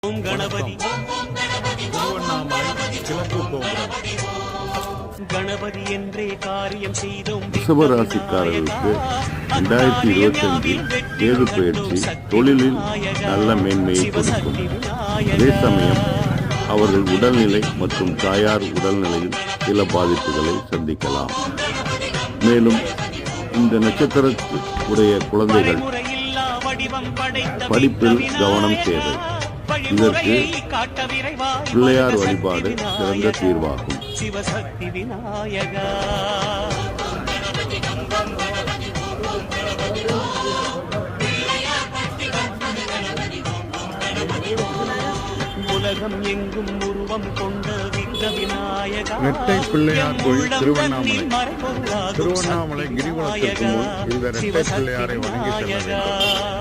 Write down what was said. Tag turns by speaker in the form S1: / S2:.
S1: ஓம் கணபதி
S2: திருவண்ணாமலை கிழக்கு கோபுரம்.
S1: கணபதி என்றே காரியம் செய்தோம்.
S3: ரிஷபராசிக்காரர்களுக்கு 2025 கேது பயிற்சி தொழிலில் நல்ல மேன்மையை கொடுக்கும். அதே சமயம் அவர்கள் உடல்நிலை மற்றும் தாயார் உடல்நிலையில் சில பாதிப்புகளை சந்திக்கலாம். மேலும் இந்த நட்சத்திரத்தில் உடைய குழந்தைகள் படிப்பில் கவனம் தேவை. இதற்கு பிள்ளையார் வழிபாடு சிறந்த தீர்வாகும்.
S1: சிவசக்தி விநாயகா உலகம் எங்கும் உருவம் கொண்ட விக்ன விநாயகா.
S2: இரட்டை பிள்ளையார் கோயில் திருவண்ணாமலை. திருவண்ணாமலை கிரிவலத்திற்கு முன் இந்த இரட்டை பிள்ளையாரை வணங்கி செல்ல வேண்டும்.